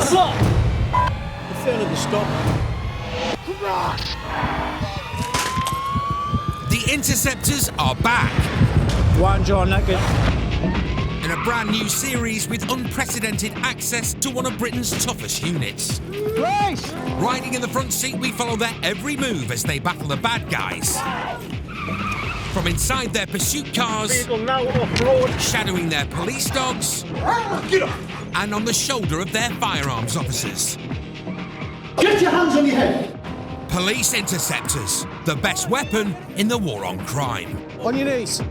Stop! The failure to stop. The Interceptors are back. One jaw naked. In a brand new series with unprecedented access to one of Britain's toughest units. Police! Riding in the front seat, we follow their every move as they battle the bad guys. From inside their pursuit cars, shadowing their police dogs, and on the shoulder of their firearms officers. Get your hands on your head! Police Interceptors, the best weapon in the war on crime. On your knees.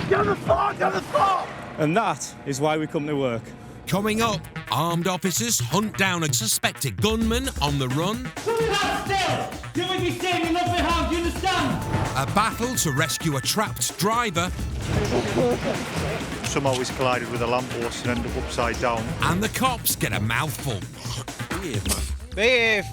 Down the floor, down the floor! And that is why we come to work. Coming up, armed officers hunt down a suspected gunman on the run. Still! You will be staying in nothing harm, do you understand? A battle to rescue a trapped driver. Some always collided with a lamppost and end up upside down. And the cops get a mouthful. Behave, man. Behave!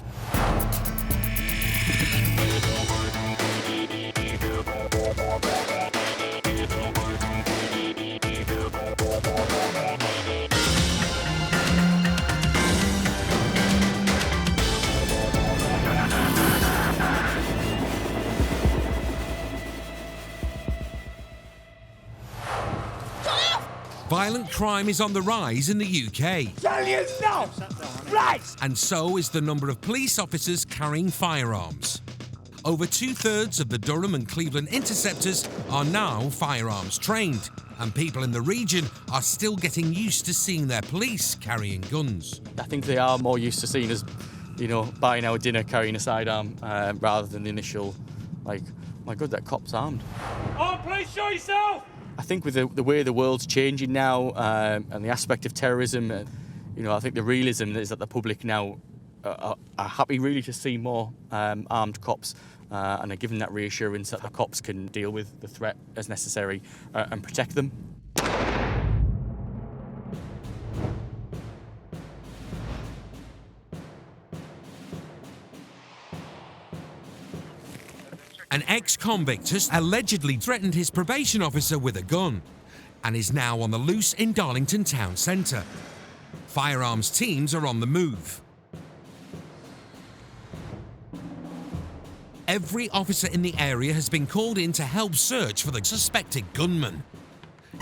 Violent crime is on the rise in the UK. Tell you no! Right! And so is the number of police officers carrying firearms. Over 2/3 of the Durham and Cleveland Interceptors are now firearms trained, and people in the region are still getting used to seeing their police carrying guns. I think they are more used to seeing us, buying our dinner carrying a sidearm rather than the initial, like, my God, that cop's armed. Oh, please show yourself! I think with the way the world's changing now and the aspect of terrorism, I think the realism is that the public now are happy really to see more armed cops and are given that reassurance that the cops can deal with the threat as necessary and protect them. An ex-convict has allegedly threatened his probation officer with a gun and is now on the loose in Darlington town centre. Firearms teams are on the move. Every officer in the area has been called in to help search for the suspected gunman,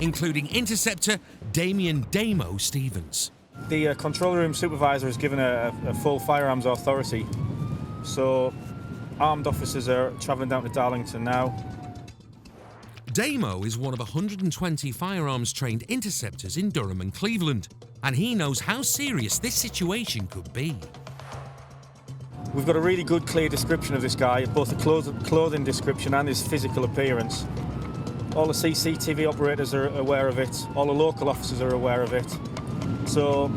including Interceptor Damien Damo Stevens. The control room supervisor has given a full firearms authority, so armed officers are travelling down to Darlington now. Damo is one of 120 firearms-trained interceptors in Durham and Cleveland, and he knows how serious this situation could be. We've got a really good, clear description of this guy, both the clothing description and his physical appearance. All the CCTV operators are aware of it, all the local officers are aware of it. So,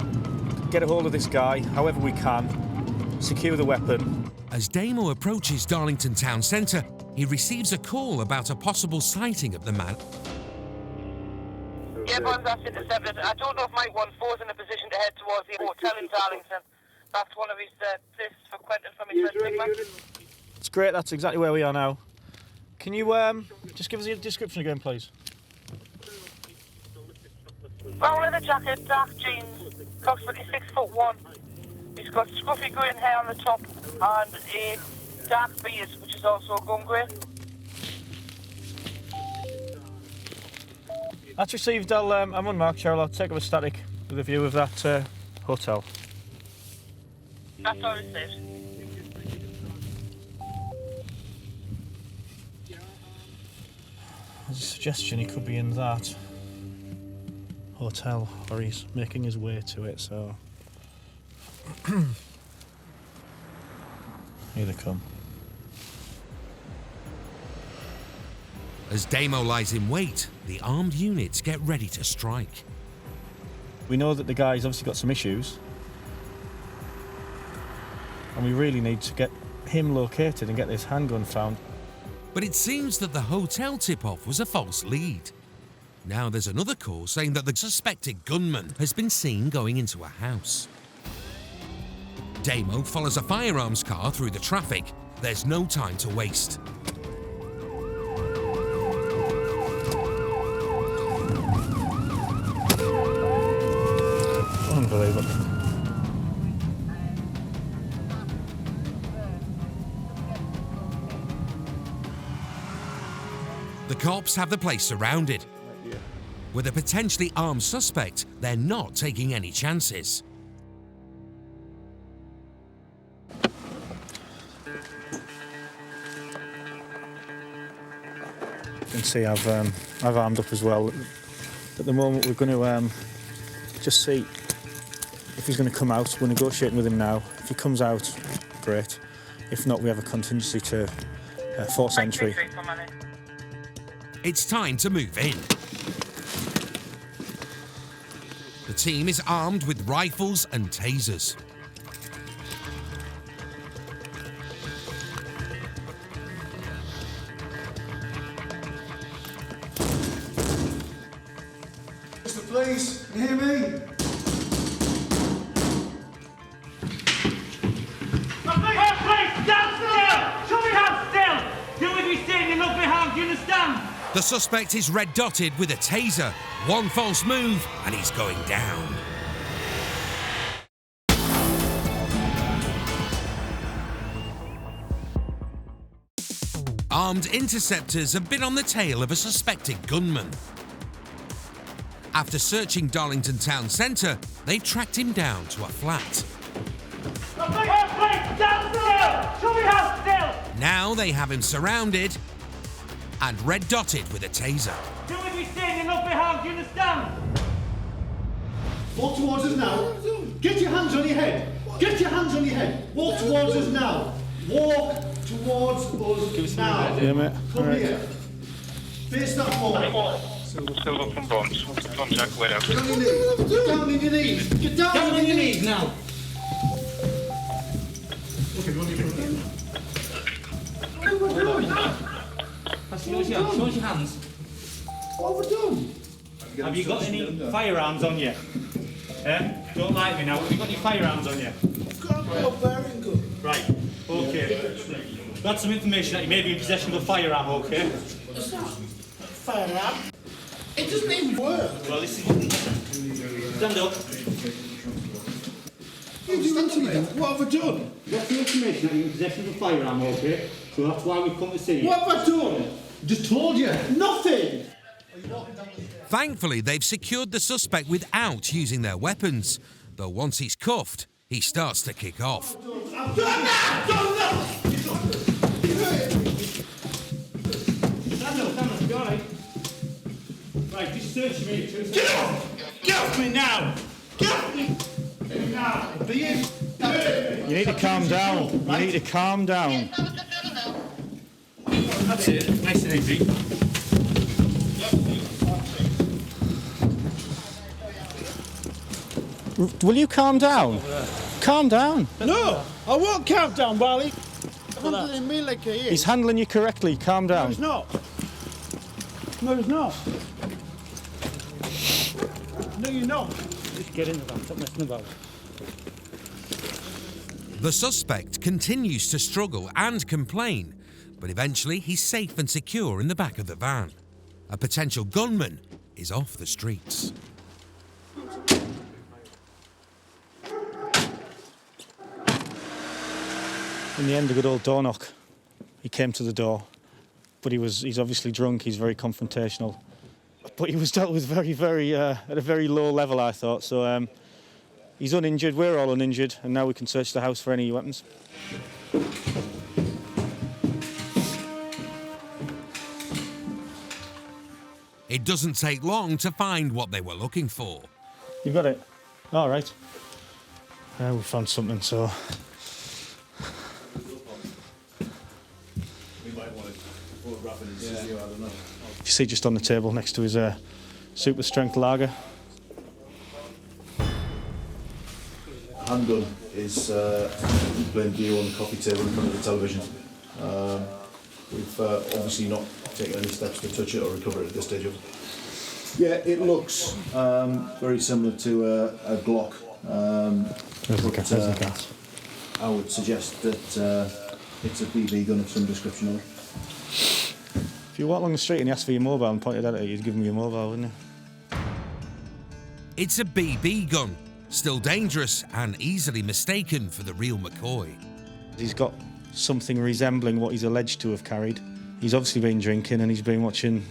get a hold of this guy, however we can, secure the weapon. As Damo approaches Darlington town centre, he receives a call about a possible sighting of the man. Yeah, boss, that's intercepted. I don't know if Mike 14 is in a position to head towards the hotel in Darlington. That's one of his places for Quentin from his big man. It's great, that's exactly where we are now. Can you just give us the description again, please? Brown leather jacket, dark jeans, approximately 6'1". He's got scruffy green hair on the top and a dark beard, which is also gun grey. That's received. I'm unmarked, Cheryl. I'll take up a static with a view of that hotel. That's all received. There's a suggestion he could be in that hotel, or he's making his way to it, so... Here they come. As Damo lies in wait, the armed units get ready to strike. We know that the guy's obviously got some issues, and we really need to get him located and get this handgun found. But it seems that the hotel tip-off was a false lead. Now there's another call saying that the suspected gunman has been seen going into a house. Damo follows a firearms car through the traffic. There's no time to waste. Unbelievable. The cops have the place surrounded. With a potentially armed suspect, they're not taking any chances. You can see I've armed up as well. At the moment, we're going to just see if he's going to come out. We're negotiating with him now. If he comes out, great. If not, we have a contingency to force entry. It's time to move in. The team is armed with rifles and tasers. Mr. Police, can you hear me? Stand still! Show me hands still! Do what you say, you're not be harmed, do you understand? The suspect is red dotted with a taser. One false move and he's going down. Armed interceptors have been on the tail of a suspected gunman. After searching Darlington town centre, they tracked him down to a flat. Stand still! Show me hands still! Now they have him surrounded and red dotted with a taser. Do what you say, you're not be harmed, do you understand? Walk towards us now. Get your hands on your head. Get your hands on your head. Walk towards us now. Walk towards us now. Yeah, mate. Come All right. here. Face that wall. Silver from bombs. Contact warehouse. Get on your knees. Get down on your knees. Get down on your knees now. Show us your hands. What have we done? Have you got any firearms on you? Don't like me now. Have you got any firearms on you? I've got a bearing gun. Right, okay. Got some information that you may be in possession of a firearm, okay? It's not firearm. It doesn't even work. Well, this is... Stand up. You do that to me. What have I done? Got some information that you're in possession of a firearm, okay? So that's why we've come to see you. What have I done? Just told you. Nothing. Thankfully, they've secured the suspect without using their weapons. Though once he's cuffed, he starts to kick off. I've done that. Done that. Stand up, you alright? Right, just search me. Get off! Get off me now! Get off me! Now! You need to calm down. You need to calm down. That's it, nice and easy. Will you calm down? Calm down. No! I won't calm down, Wally. Handling me like he is. He's handling you correctly. Calm No, down. he's not. No, he's not. No, you're not. Just get in the van, stop messing about. The suspect continues to struggle and complain, but eventually he's safe and secure in the back of the van. A potential gunman is off the streets. In the end, a good old door knock. He came to the door, but he's obviously drunk. He's very confrontational, but he was dealt with very, at a very low level, I thought. So he's uninjured. We're all uninjured, and now we can search the house for any weapons. It doesn't take long to find what they were looking for. You got it. All right. We found something. So. You see just on the table next to his super strength lager. Handgun is playing view on the coffee table in front of the television. We've obviously not taken any steps to touch it or recover it at this stage of it. Yeah, it looks very similar to a Glock. I would suggest that it's a BB gun of some description. If you walk along the street and he asked for your mobile and pointed at it, you'd give him your mobile, wouldn't you? It's a BB gun, still dangerous and easily mistaken for the real McCoy. He's got something resembling what he's alleged to have carried He's obviously been drinking and he's been watching,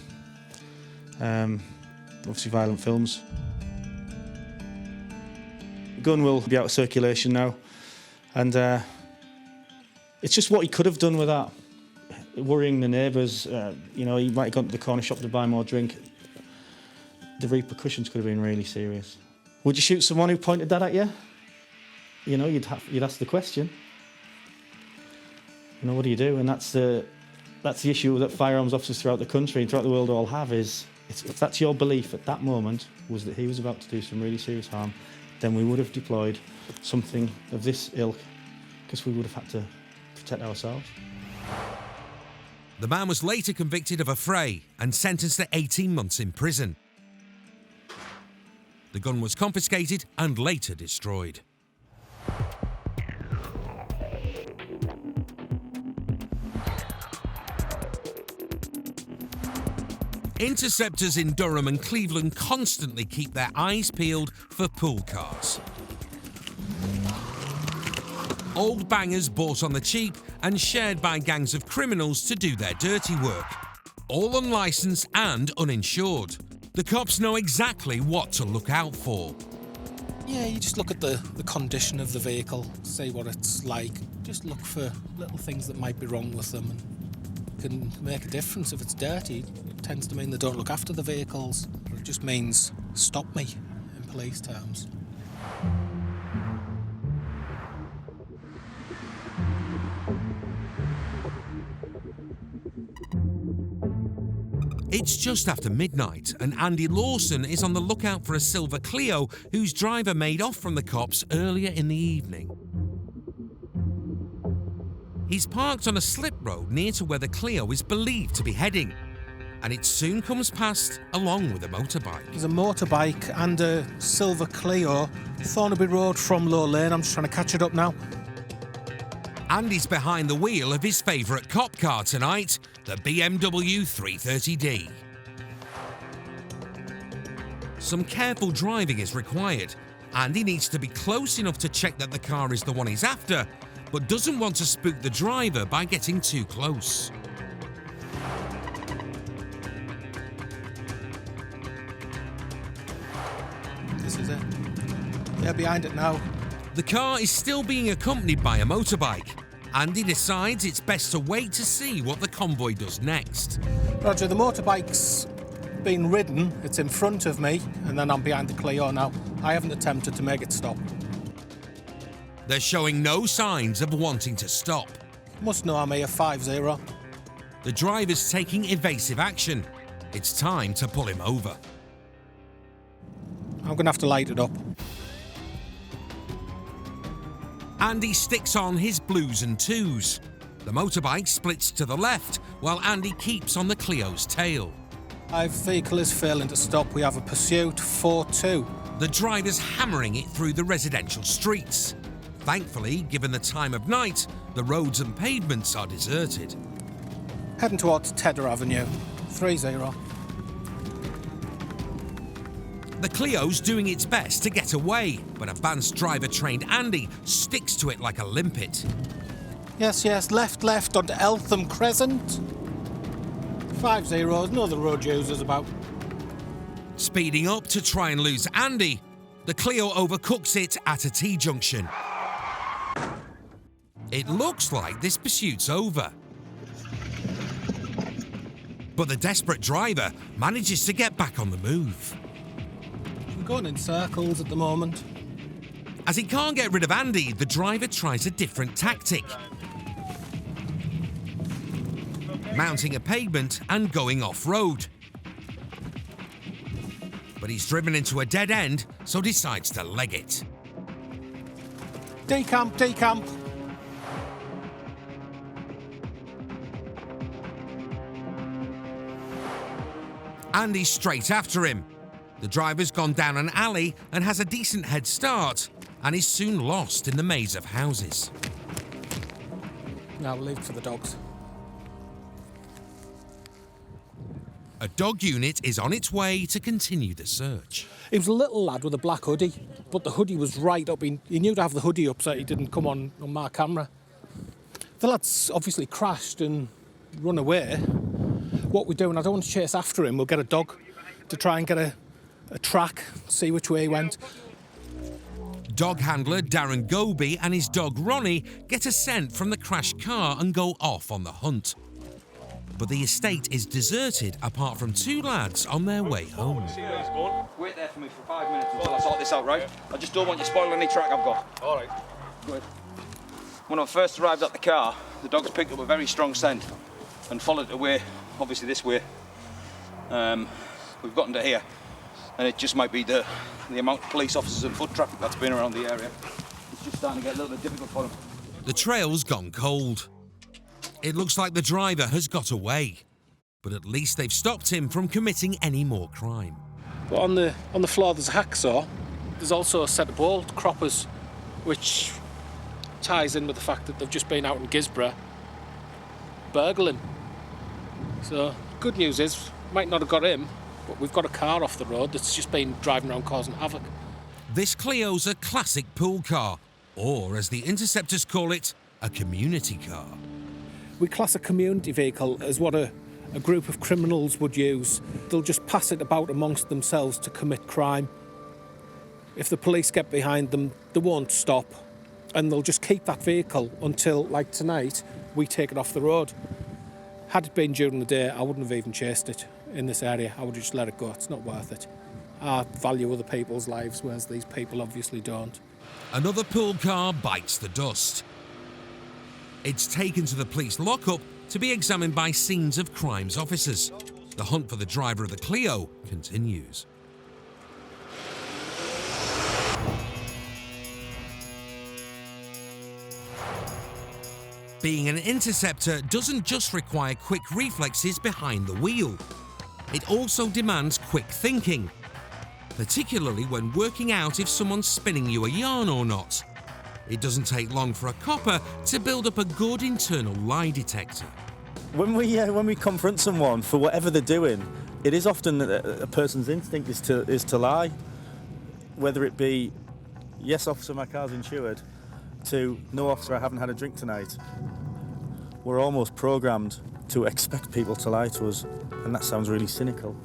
obviously, violent films. The gun will be out of circulation now, and it's just what he could have done with that. Worrying the neighbours, you know, he might have gone to the corner shop to buy more drink. The repercussions could have been really serious. Would you shoot someone who pointed that at you? You know, you'd ask the question. You know, what do you do? And that's the issue that firearms officers throughout the country and throughout the world all have is, if that's your belief at that moment, was that he was about to do some really serious harm, then we would have deployed something of this ilk, because we would have had to protect ourselves. The man was later convicted of a fray and sentenced to 18 months in prison. The gun was confiscated and later destroyed. Interceptors in Durham and Cleveland constantly keep their eyes peeled for pool cars. Old bangers bought on the cheap and shared by gangs of criminals to do their dirty work. All unlicensed and uninsured. The cops know exactly what to look out for. Yeah, you just look at the condition of the vehicle, say what it's like. Just look for little things that might be wrong with them and can make a difference. If it's dirty, it tends to mean they don't look after the vehicles. Or it just means stop me in police terms. It's just after midnight and Andy Lawson is on the lookout for a silver Clio whose driver made off from the cops earlier in the evening. He's parked on a slip road near to where the Clio is believed to be heading, and it soon comes past along with a motorbike. There's a motorbike and a silver Clio, Thornaby Road from Low Lane. I'm just trying to catch it up now. Andy's behind the wheel of his favourite cop car tonight, the BMW 330D. Some careful driving is required. Andy needs to be close enough to check that the car is the one he's after, but doesn't want to spook the driver by getting too close. This is it. Yeah, behind it now. The car is still being accompanied by a motorbike. Andy decides it's best to wait to see what the convoy does next. Roger, the motorbike's been ridden, it's in front of me, and then I'm behind the Clio now. I haven't attempted to make it stop. They're showing no signs of wanting to stop. Must know I'm here 5-0. The driver's taking evasive action. It's time to pull him over. I'm going to have to light it up. Andy sticks on his blues and twos. The motorbike splits to the left, while Andy keeps on the Clio's tail. Our vehicle is failing to stop. We have a pursuit, 4-2. The driver's hammering it through the residential streets. Thankfully, given the time of night, the roads and pavements are deserted. Heading towards Tedder Avenue, 3-0. The Clio's doing its best to get away, but advanced driver-trained Andy sticks to it like a limpet. Yes, left onto Eltham Crescent. 5-0, no other road users about. Speeding up to try and lose Andy, the Clio overcooks it at a T-junction. It looks like this pursuit's over. But the desperate driver manages to get back on the move. We're going in circles at the moment. As he can't get rid of Andy, the driver tries a different tactic. Mounting a pavement and going off-road. But he's driven into a dead end, so decides to leg it. Decamp. Andy's straight after him. The driver's gone down an alley and has a decent head start, and is soon lost in the maze of houses. Now we'll leave it for the dogs. A dog unit is on its way to continue the search. He was a little lad with a black hoodie, but the hoodie was right up. He knew to have the hoodie up so he didn't come on my camera. The lad's obviously crashed and run away. what we do, and I don't want to chase after him, we'll get a dog to try and get a track, see which way he went. Dog handler Darren Goby and his dog Ronnie get a scent from the crashed car and go off on the hunt. But the estate is deserted apart from two lads on their way home. Wait there for me for 5 minutes until I sort this out, right? I just don't want you spoiling any track I've got. All right. Good. When I first arrived at the car, the dogs picked up a very strong scent and followed it away, obviously this way. We've gotten to here, and it just might be the amount of police officers and foot traffic that's been around the area. It's just starting to get a little bit difficult for them. The trail's gone cold. It looks like the driver has got away, but at least they've stopped him from committing any more crime. But on the floor there's a hacksaw. There's also a set of bolt croppers, which ties in with the fact that they've just been out in Gisborough burgling. So good news is, might not have got him, but we've got a car off the road that's just been driving around causing havoc. This Clio's a classic pool car, or as the Interceptors call it, a community car. We class a community vehicle as what a group of criminals would use. They'll just pass it about amongst themselves to commit crime. If the police get behind them, they won't stop, and they'll just keep that vehicle until, like tonight, we take it off the road. Had it been during the day, I wouldn't have even chased it in this area. I would have just let it go. It's not worth it. I value other people's lives, whereas these people obviously don't. Another pool car bites the dust. It's taken to the police lockup to be examined by scenes of crimes officers. The hunt for the driver of the Clio continues. Being an interceptor doesn't just require quick reflexes behind the wheel. It also demands quick thinking, particularly when working out if someone's spinning you a yarn or not. It doesn't take long for a copper to build up a good internal lie detector. When we confront someone for whatever they're doing, it is often that a person's instinct is to lie. Whether it be, yes, officer, my car's insured, to no, officer, I haven't had a drink tonight. We're almost programmed to expect people to lie to us, and that sounds really cynical,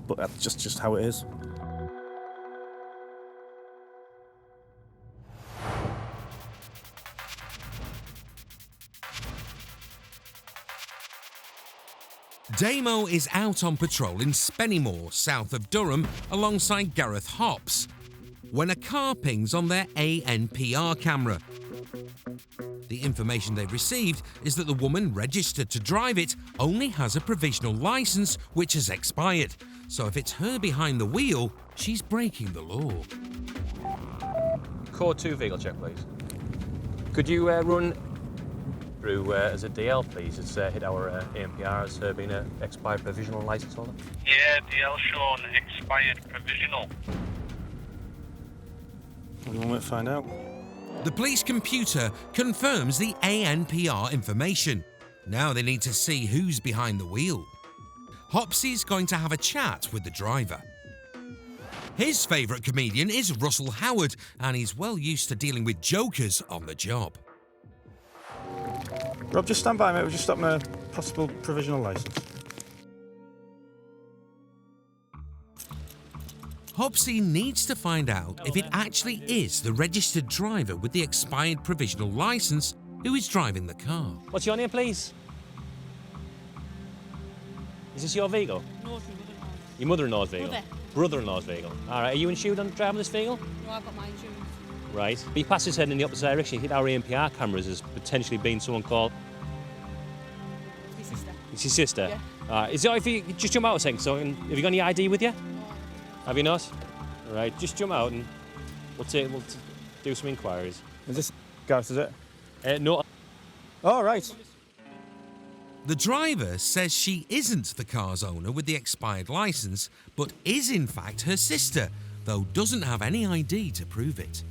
but that's just how it is. Damo is out on patrol in Spennymoor, south of Durham, alongside Gareth Hops, when a car pings on their ANPR camera. The information they've received is that the woman registered to drive it only has a provisional licence which has expired, so if it's her behind the wheel, she's breaking the law. Code 2 vehicle check, please. Could you run through as a DL, please? It's hit our ANPR as being an expired provisional licence holder. Yeah, DL shown expired provisional. What do you want me to find out? The police computer confirms the ANPR information. Now they need to see who's behind the wheel. Hopsy's going to have a chat with the driver. His favourite comedian is Russell Howard, and he's well used to dealing with jokers on the job. Rob, just stand by, mate. We're just stopping a possible provisional licence. Hopsy needs to find out if it actually is the registered driver with the expired provisional licence who is driving the car. What's your name, please? Is this your vehicle? No, your mother-in-law's vehicle? Brother. Brother-in-law's vehicle. All right, are you insured on driving this vehicle? No, I've got my insurance. Right. He passed his head in the opposite direction. He hit our ANPR cameras as potentially being someone called... My sister. It's your sister? Yeah. Is it all right if you just jump out a second? So, have you got any ID with you? No. Have you not? All right, just jump out and we'll do some inquiries. Is this Gareth, is it? No. All right. The driver says she isn't the car's owner with the expired licence, but is in fact her sister, though doesn't have any ID to prove it.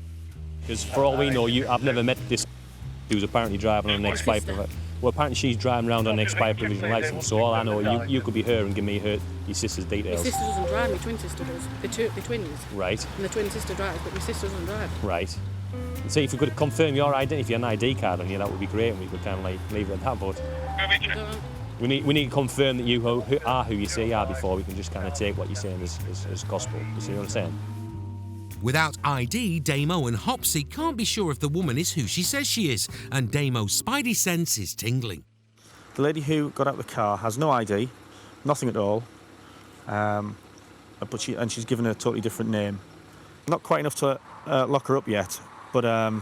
Because for all we know, I've never met this who's apparently driving on an expired... Well, apparently she's driving around on an expired provisional licence, so all I know, you could be her and give me your sister's details. My sister doesn't drive, my twin sister does. They're twins. Right. And the twin sister drives, but my sister doesn't drive. Right. So if you could confirm your identity, if you had an ID card on you, that would be great, and we could kind of like leave it at that, but... We need to confirm that you are who you say you are before we can just kind of take what you're saying as gospel. You see what I'm saying? Without ID, Damo and Hopsy can't be sure if the woman is who she says she is, and Damo's spidey sense is tingling. The lady who got out of the car has no ID, nothing at all, but she's given a totally different name. Not quite enough to lock her up yet, but I'm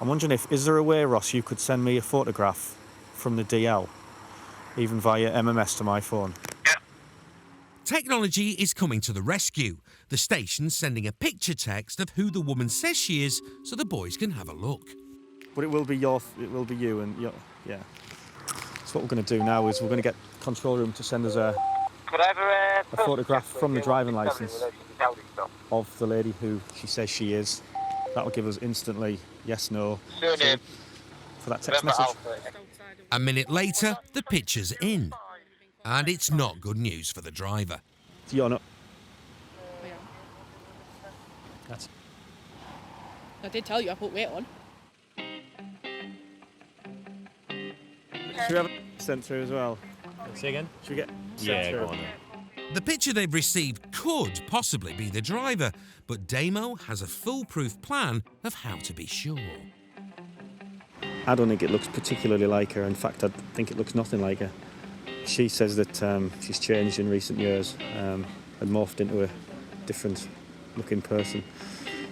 wondering is there a way, Ross, you could send me a photograph from the DL, even via MMS to my phone? Technology is coming to the rescue. The station's sending a picture text of who the woman says she is so the boys can have a look. But it will be you and your, yeah. So what we're going to do now is we're going to get control room to send us a photograph from the driving licence of the lady who she says she is. That'll give us instantly yes, no for that text message. A minute later, the picture's in. And it's not good news for the driver. You're not. I did tell you I put weight on. Should we have it sent through as well? Say again? Should we get sent through? Go on then. The picture they've received could possibly be the driver, but Damo has a foolproof plan of how to be sure. I don't think it looks particularly like her. In fact, I think it looks nothing like her. She says that she's changed in recent years and morphed into a different looking person.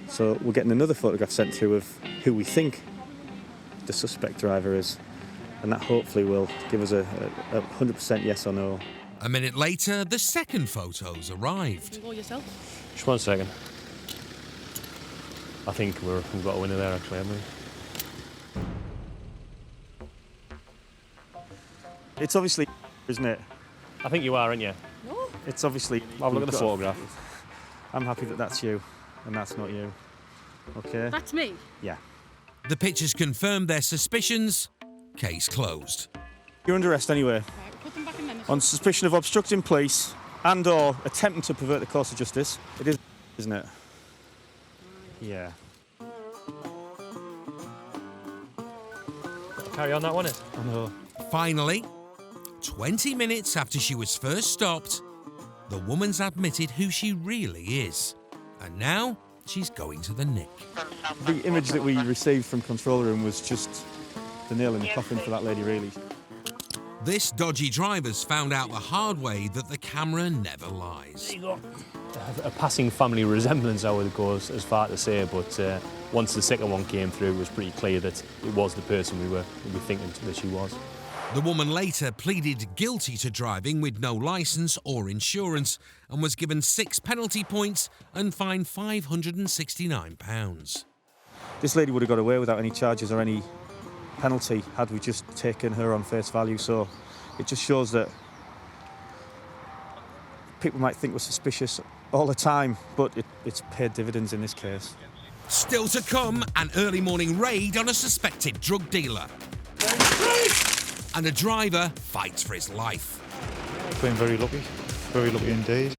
So we're getting another photograph sent through of who we think the suspect driver is, and that hopefully will give us a 100% yes or no. A minute later, the second photos arrived. You can go yourself. Just 1 second. I think we've got a winner there, actually, haven't we? It's obviously, isn't it? I think you are, aren't you? No. It's obviously... Have a look at the photograph. I'm happy that that's you, and that's not you. Okay? That's me. Yeah. The pictures confirmed their suspicions. Case closed. You're under arrest anyway. Right, put them back in then. On suspicion of obstructing police and/or attempting to pervert the course of justice. It is, isn't it? Yeah. Carry on that one, is? I know. Finally, 20 minutes after she was first stopped, the woman's admitted who she really is. And now she's going to the nick. The image that we received from control room was just the nail in the coffin for that lady, really. This dodgy driver's found out the hard way that the camera never lies. There you go. A passing family resemblance, I would go as far to say, but once the second one came through, it was pretty clear that it was the person we were thinking that she was. The woman later pleaded guilty to driving with no licence or insurance and was given 6 penalty points and fined £569. This lady would have got away without any charges or any penalty had we just taken her on face value, so it just shows that people might think we're suspicious all the time, but it's paid dividends in this case. Still to come, an early morning raid on a suspected drug dealer. And a driver fights for his life. Been very lucky indeed.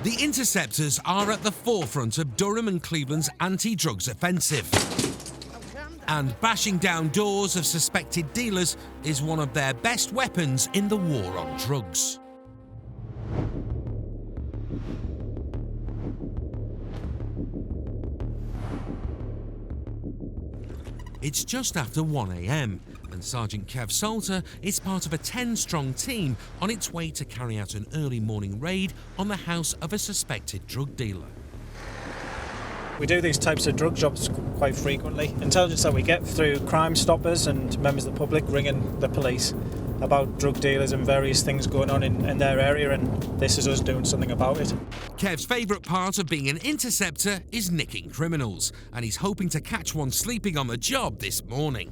The Interceptors are at the forefront of Durham and Cleveland's anti-drugs offensive. And bashing down doors of suspected dealers is one of their best weapons in the war on drugs. It's just after 1 a.m. and Sergeant Kev Salter is part of a 10-strong team on its way to carry out an early morning raid on the house of a suspected drug dealer. We do these types of drug jobs quite frequently. Intelligence that we get through Crime Stoppers and members of the public ringing the police about drug dealers and various things going on in their area, and this is us doing something about it. Kev's favourite part of being an interceptor is nicking criminals, and he's hoping to catch one sleeping on the job this morning.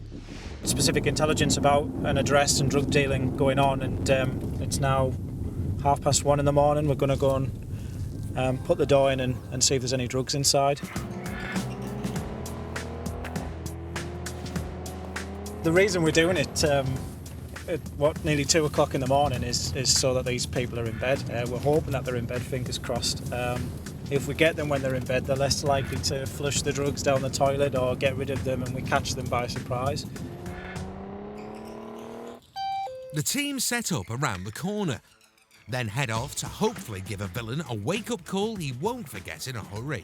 Specific intelligence about an address and drug dealing going on, and it's now 1:30 in the morning. We're going to go and put the door in and see if there's any drugs inside. The reason we're doing it at nearly 2 o'clock in the morning is so that these people are in bed. We're hoping that they're in bed, fingers crossed. if we get them when they're in bed, they're less likely to flush the drugs down the toilet or get rid of them, and we catch them by surprise. The team set up around the corner, then head off to hopefully give a villain a wake-up call he won't forget in a hurry.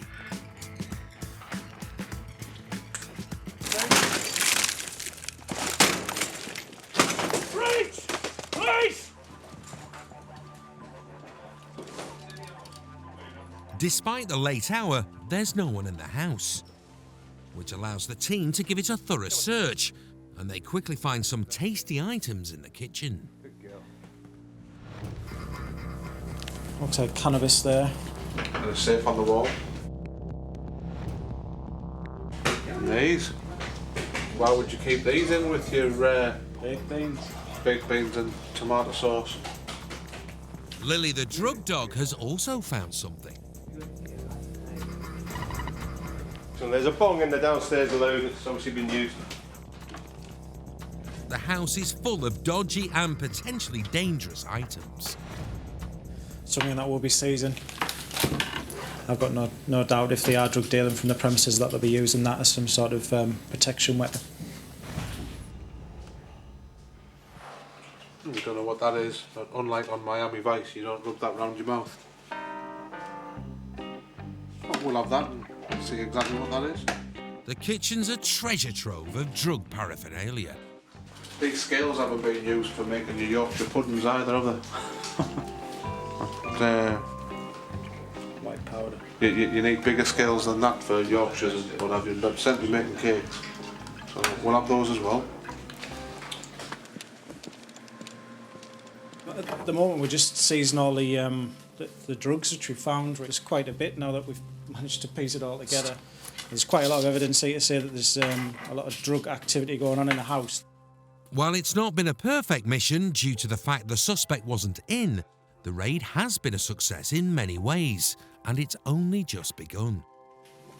Police! Despite the late hour, there's no one in the house, which allows the team to give it a thorough search, and they quickly find some tasty items in the kitchen. Looks like cannabis there. And a safe on the wall. And these. Why would you keep these in with your baked beans? Baked beans and tomato sauce. Lily the drug dog has also found something. So there's a bong in the downstairs below that's obviously been used. The house is full of dodgy and potentially dangerous items. Something that will be seizing. I've got no doubt if they are drug dealing from the premises that they'll be using that as some sort of protection weapon. You don't know what that is, but unlike on Miami Vice, you don't rub that round your mouth. But we'll have that and see exactly what that is. The kitchen's a treasure trove of drug paraphernalia. These scales haven't been used for making your Yorkshire puddings either, have they? White powder. You need bigger scales than that for Yorkshires and what have you, but certainly making cakes. So we'll have those as well. At the moment we're just seizing all the drugs which we found. It's quite a bit now that we've managed to piece it all together. There's quite a lot of evidence here to say that there's a lot of drug activity going on in the house. While it's not been a perfect mission due to the fact the suspect wasn't in, the raid has been a success in many ways, and it's only just begun.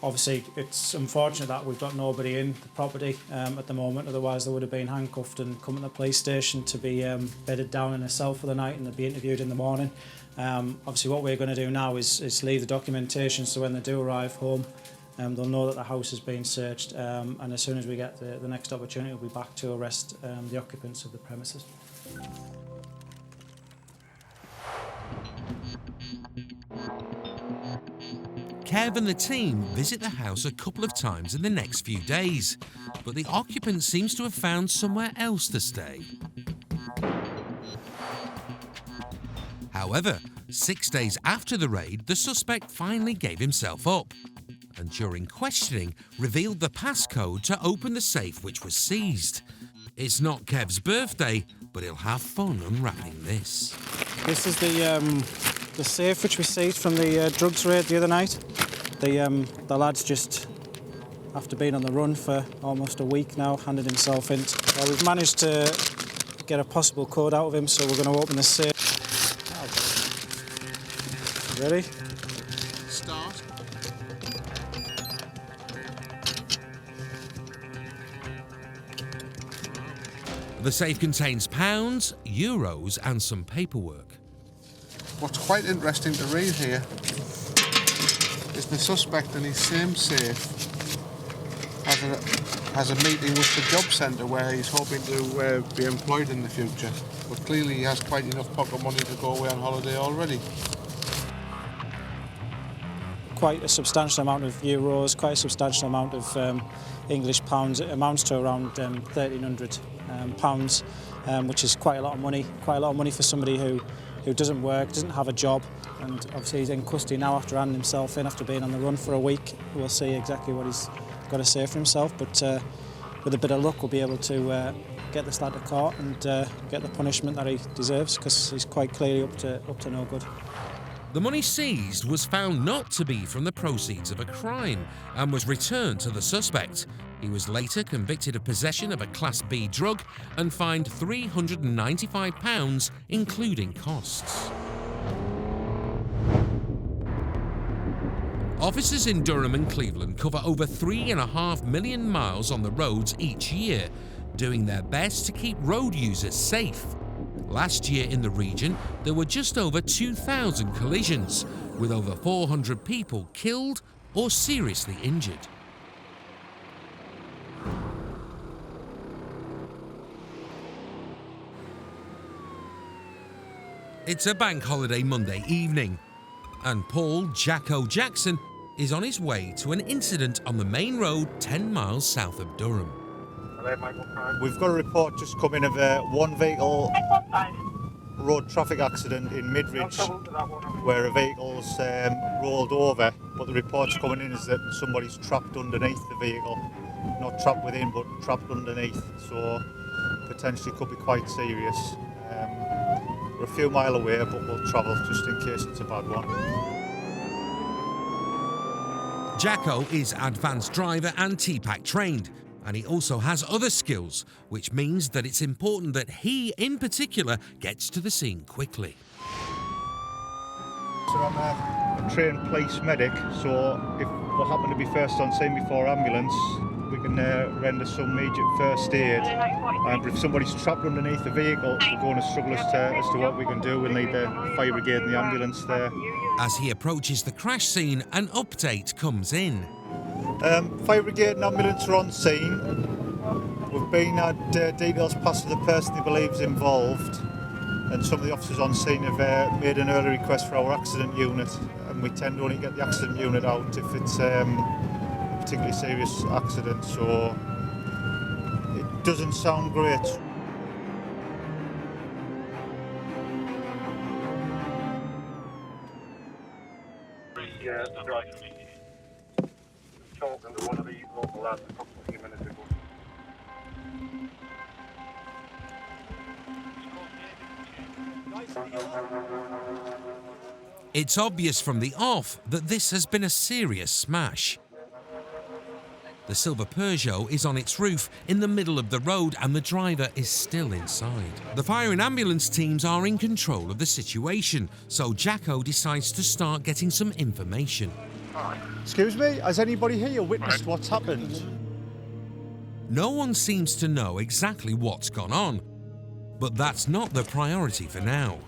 Obviously, it's unfortunate that we've got nobody in the property at the moment, otherwise they would have been handcuffed and come to the police station to be bedded down in a cell for the night and they'd be interviewed in the morning. Obviously what we're going to do now is leave the documentation so when they do arrive home, they'll know that the house has been searched, and as soon as we get the next opportunity, we'll be back to arrest the occupants of the premises. Kev and the team visit the house a couple of times in the next few days, but the occupant seems to have found somewhere else to stay. However, 6 days after the raid, the suspect finally gave himself up, and during questioning, revealed the passcode to open the safe which was seized. It's not Kev's birthday, but he'll have fun unwrapping this. This is the safe which we seized from the drugs raid the other night. The lad's just, after being on the run for almost a week now, handed himself in. We've managed to get a possible code out of him, so we're going to open the safe. Ready? Start. The safe contains pounds, euros, and some paperwork. What's quite interesting to read here is the suspect in his same safe has a meeting with the job centre where he's hoping to be employed in the future. But clearly he has quite enough pocket money to go away on holiday already. Quite a substantial amount of euros, quite a substantial amount of English pounds. It amounts to around £1,300, which is quite a lot of money. Quite a lot of money for somebody who doesn't work, doesn't have a job, and obviously he's in custody now after handing himself in after being on the run for a week. We'll see exactly what he's got to say for himself, but with a bit of luck we'll be able to get this lad to court and get the punishment that he deserves, because he's quite clearly up to no good. The money seized was found not to be from the proceeds of a crime and was returned to the suspect. He was later convicted of possession of a Class B drug and fined £395, including costs. Officers in Durham and Cleveland cover over 3.5 million miles on the roads each year, doing their best to keep road users safe. Last year in the region, there were just over 2,000 collisions, with over 400 people killed or seriously injured. It's a bank holiday Monday evening, and Paul Jacko Jackson is on his way to an incident on the main road 10 miles south of Durham. We've got a report just come in of one vehicle road traffic accident in Midridge where a vehicle's rolled over, but the report's coming in is that somebody's trapped underneath the vehicle. Not trapped within, but trapped underneath, so potentially could be quite serious. We're a few miles away, but we'll travel just in case it's a bad one. Jacko is advanced driver and T-Pack trained, and he also has other skills, which means that it's important that he, in particular, gets to the scene quickly. So I'm a trained police medic, so if we happen to be first on scene before ambulance, we can render some immediate first aid. But if somebody's trapped underneath the vehicle, we're going to struggle as to what we can do. We'll need the fire brigade and the ambulance there. As he approaches the crash scene, an update comes in. Fire brigade and ambulance are on scene. We've been had details passed to the person he believes involved, and some of the officers on scene have made an early request for our accident unit, and we tend to only get the accident unit out if it's a particularly serious accident, so it doesn't sound great. Talking to one of these local lads a couple of minutes ago. It's obvious from the off that this has been a serious smash. The silver Peugeot is on its roof in the middle of the road and the driver is still inside. The fire and ambulance teams are in control of the situation, so Jacko decides to start getting some information. Excuse me, has anybody here witnessed what's happened? No one seems to know exactly what's gone on, but that's not the priority for now.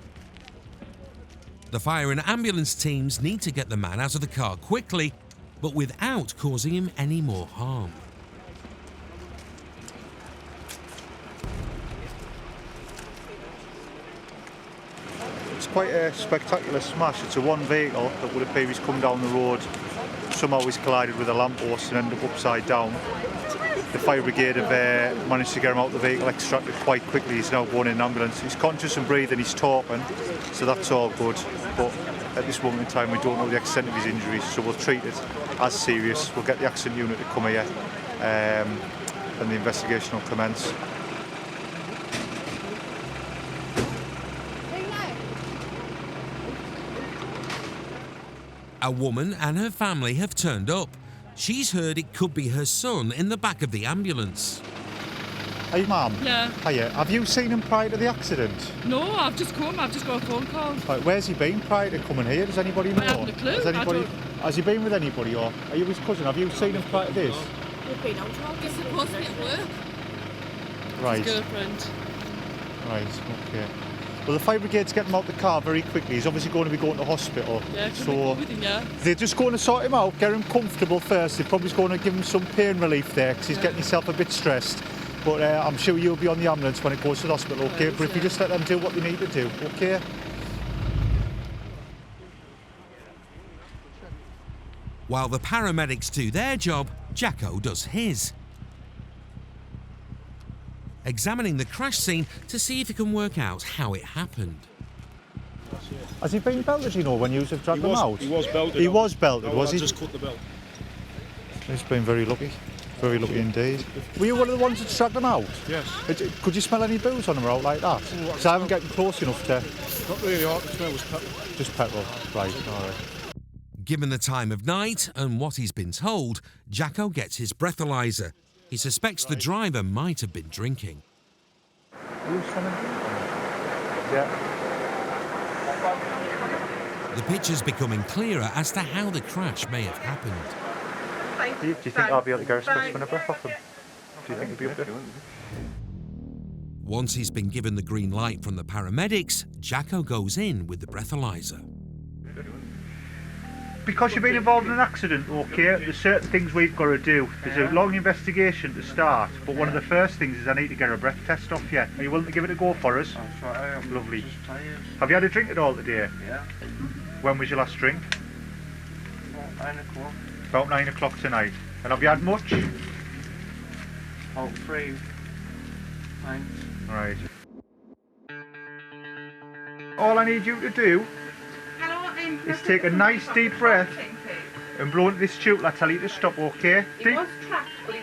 The fire and ambulance teams need to get the man out of the car quickly, but without causing him any more harm. It's quite a spectacular smash. It's a one vehicle that would appear he's come down the road. Somehow he's collided with a lamppost and ended up upside down. The fire brigade have managed to get him out of the vehicle, extracted quite quickly. He's now going in an ambulance. He's conscious and breathing, he's talking, so that's all good. But at this moment in time, we don't know the extent of his injuries, so we'll treat it as serious. We'll get the accident unit to come here, and the investigation will commence. A woman and her family have turned up. She's heard it could be her son in the back of the ambulance. Hey, Mum. Yeah. Hiya. Have you seen him prior to the accident? No, I've just come. I've just got a phone call. Right, where's he been prior to coming here? Does anybody know? I haven't a clue. Has he been with anybody, or are you his cousin? Have you seen him prior to this? We've been out talking. He's supposed to be at work. Right. His girlfriend. Right, okay. Well, the fire brigade's getting him out the car very quickly. He's obviously going to be going to hospital. Yeah, so everything, yeah. they're just going to sort him out, get him comfortable first. They're probably going to give him some pain relief there because he's getting himself a bit stressed. But I'm sure you'll be on the ambulance when it goes to the hospital, okay? Right, but if you just let them do what they need to do, okay? While the paramedics do their job, Jacko does his. Examining the crash scene to see if he can work out how it happened. Has he been belted, you know, when you have dragged him out? He was belted. He was belted, was he? I just cut the belt. He's been very lucky. Very lucky indeed. Were you one of the ones that dragged him out? Yes. Could you smell any booze on him out like that? Because I haven't gotten close enough to... Not really, all I could smell was petrol. Just petrol, right, all right. Given the time of night and what he's been told, Jacko gets his breathalyzer. He suspects the driver might have been drinking. Are you swimming? Yeah. The picture's becoming clearer as to how the crash may have happened. Do you think I'll be able to get a specimen of breath off him? Do you think he'll be up there? Once he's been given the green light from the paramedics, Jacko goes in with the breathalyzer. because you've been involved in an accident, okay, there's certain things we've got to do. There's a long investigation to start, but one of the first things is I need to get a breath test off you. Are you willing to give it a go for us? That's right, I am. Lovely. Just tired. Have you had a drink at all today? Yeah. When was your last drink? About 9 o'clock. About 9 o'clock tonight. And have you had much? About 3 pints. Right. All I need you to do is take a nice deep breath and blow into this tube. I tell you to stop, okay? Deep.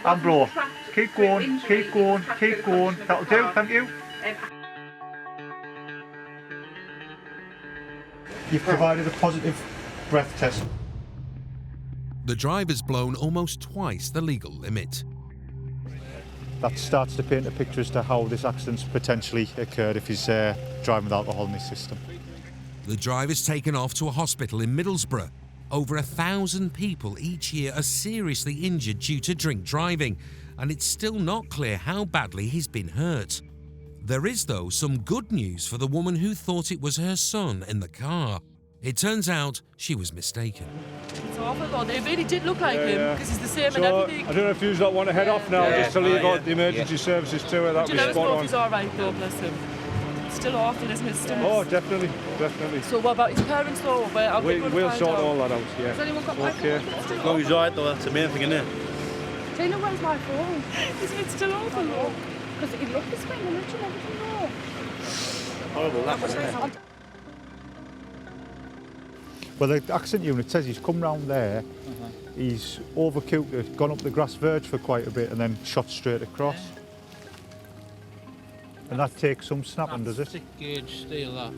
And blow. Keep going, keep going, keep going. That'll do, thank you. You've provided a positive breath test. The driver's blown almost twice the legal limit. That starts to paint a picture as to how this accident's potentially occurred if he's driving with alcohol in his system. The driver's taken off to a hospital in Middlesbrough. Over 1,000 people each year are seriously injured due to drink driving, and it's still not clear how badly he's been hurt. There is, though, some good news for the woman who thought it was her son in the car. It turns out she was mistaken. It's awful though, they really did look like him, because he's the same and everything. I don't know if you lot want to head off now, just to leave out the emergency services to it. That'd Would be you let us spot know if on. he's alright though, bless him? It's still awful, isn't it? Still Oh, definitely, definitely. So what about his parents though? Where are they going to We'll find sort out? all that out, yeah. Has anyone got Okay. As long as he's alright though, that's the main thing, isn't it? Tina, where's my phone? Isn't it still awful though? Because he looked this way and everything though. Horrible, that was it. Well, the accident unit says he's come round there, he's overcooked it, gone up the grass verge for quite a bit and then shot straight across. And that takes some snapping, does it? 6 gauge steel, that.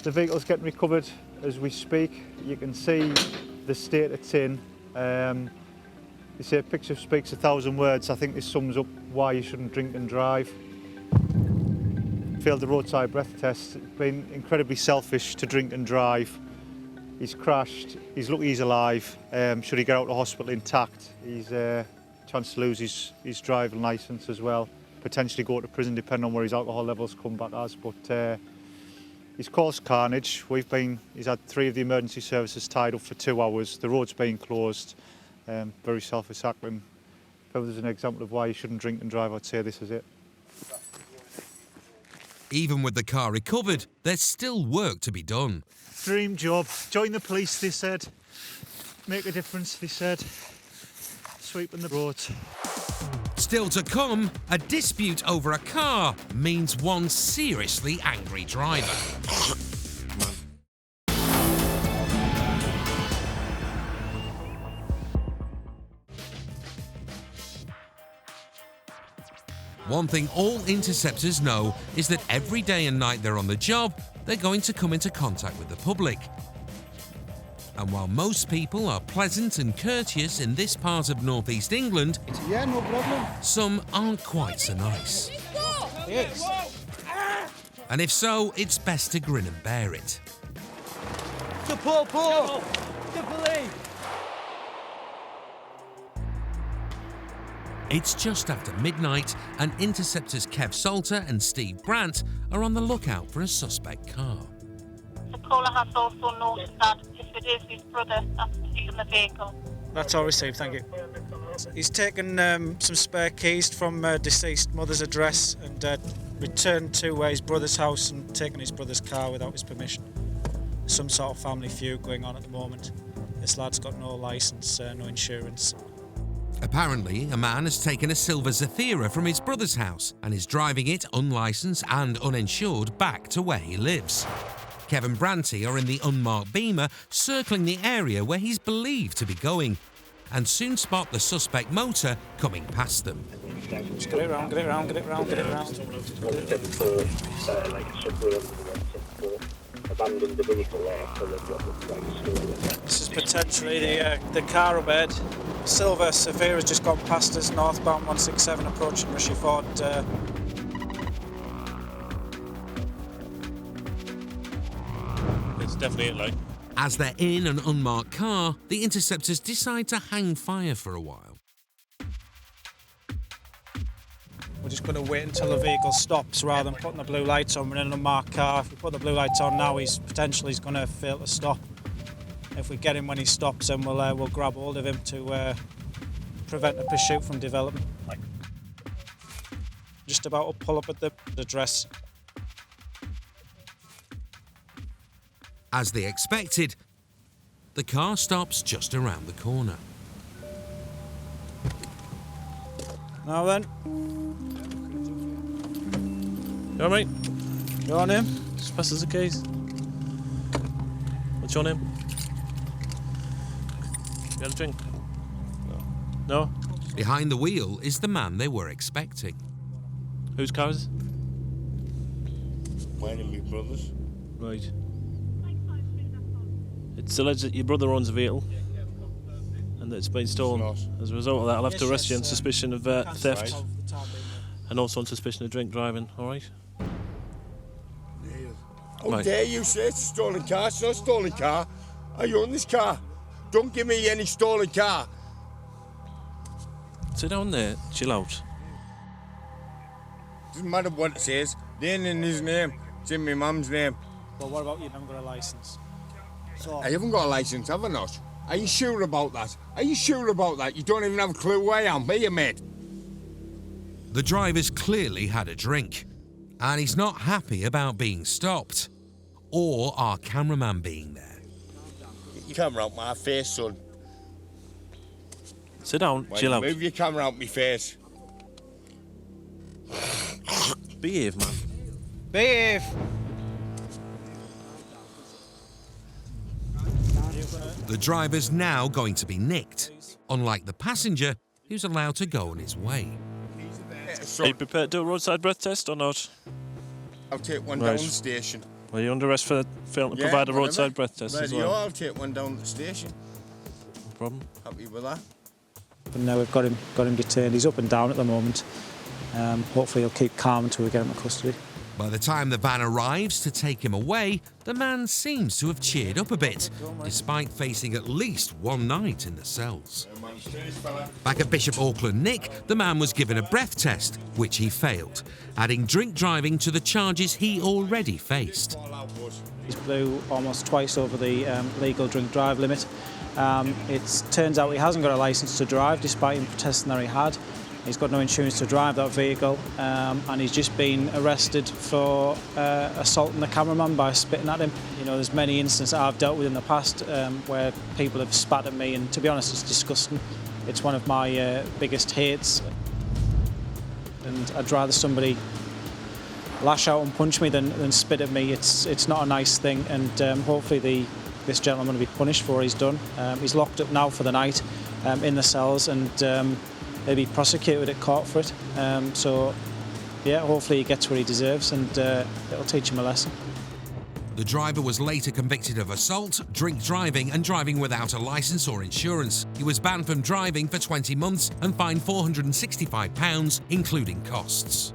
The vehicle's getting recovered as we speak. You can see the state it's in. They say a picture speaks 1,000 words. I think this sums up why you shouldn't drink and drive. Failed the roadside breath test. Been incredibly selfish to drink and drive. He's crashed. He's lucky he's alive. Should he get out of hospital intact, he's chance to lose his driving licence as well. Potentially go to prison depending on where his alcohol levels come back as. But he's caused carnage. He's had 3 of the emergency services tied up for 2 hours. The road's been closed. Very selfish act. And if ever there's an example of why you shouldn't drink and drive, I'd say this is it. Even with the car recovered, there's still work to be done. Dream job. Join the police, they said. Make a difference, they said. Sweeping the roads. Still to come, a dispute over a car means one seriously angry driver. One thing all interceptors know is that every day and night they're on the job, they're going to come into contact with the public. And while most people are pleasant and courteous in this part of northeast England, Yeah, no problem. some aren't quite so nice. Yes. And if so, it's best to grin and bear it. Support, the police! It's just after midnight, and Interceptors Kev Salter and Steve Brandt are on the lookout for a suspect car. The caller has also noted that if it is his brother that's in the vehicle. That's all received, thank you. He's taken some spare keys from deceased mother's address and returned to his brother's house and taken his brother's car without his permission. Some sort of family feud going on at the moment. This lad's got no licence, no insurance. Apparently, a man has taken a silver Zafira from his brother's house and is driving it unlicensed and uninsured back to where he lives. Kevin Branty are in the unmarked Beamer circling the area where he's believed to be going, and soon spot the suspect motor coming past them. Just get it round, get it round, get it round, get it round. This is potentially the car up ahead. Silver Zafira's just gone past us, northbound 167 approaching Rushy Ford. It's definitely it, like. As they're in an unmarked car, the Interceptors decide to hang fire for a while. We're just going to wait until the vehicle stops rather than putting the blue lights on. We're in an unmarked car. If we put the blue lights on now, he's going to fail to stop. If we get him when he stops, then we'll grab hold of him to prevent a pursuit from developing. Just about to pull up at the address. As they expected, the car stops just around the corner. Now then. You all right? Your name? Just pass us the keys. What's your name? You had a drink? No. No? Behind the wheel is the man they were expecting. Whose car is it? Mine and my brother's. Right. It's alleged that your brother owns a vehicle and that it's been stolen. As a result of that, I'll have to arrest you on suspicion of theft and also on suspicion of drink driving, alright? How dare you say it's a stolen car? It's not a stolen car. I own this car. Don't give me any stolen car. Sit down there, chill out. Doesn't matter what it says. It ain't in his name. It's in my mum's name. Well, what about you haven't got a licence? So I haven't got a licence, have I not? Are you sure about that? Are you sure about that? You don't even have a clue who I am, are you, mate? The driver's clearly had a drink, and he's not happy about being stopped, or our cameraman being there. Get your camera out my face, son. Sit down, chill out. Move your camera out my face. Behave, man. Behave! The driver's now going to be nicked, unlike the passenger who's allowed to go on his way. Are you prepared to do a roadside breath test or not? I'll take one down the station. Well, you're under arrest for failing to provide a roadside breath test as well. I'll take one down the station. No problem. Happy with that. But now we've got him detained. He's up and down at the moment. Hopefully he'll keep calm until we get him in custody. By the time the van arrives to take him away, the man seems to have cheered up a bit, despite facing at least one night in the cells. Back at Bishop Auckland Nick, the man was given a breath test, which he failed, adding drink driving to the charges he already faced. He's blew almost twice over the legal drink drive limit. It turns out he hasn't got a licence to drive, despite him protesting that he had. He's got no insurance to drive that vehicle, and he's just been arrested for assaulting the cameraman by spitting at him. You know, there's many instances I've dealt with in the past where people have spat at me, and to be honest, it's disgusting. It's one of my biggest hates, and I'd rather somebody lash out and punch me than spit at me. It's not a nice thing, and hopefully this gentleman will be punished for what he's done. He's locked up now for the night in the cells, and he'll be prosecuted at court for it. So, yeah, hopefully he gets what he deserves, and it'll teach him a lesson. The driver was later convicted of assault, drink driving and driving without a licence or insurance. He was banned from driving for 20 months and fined £465, including costs.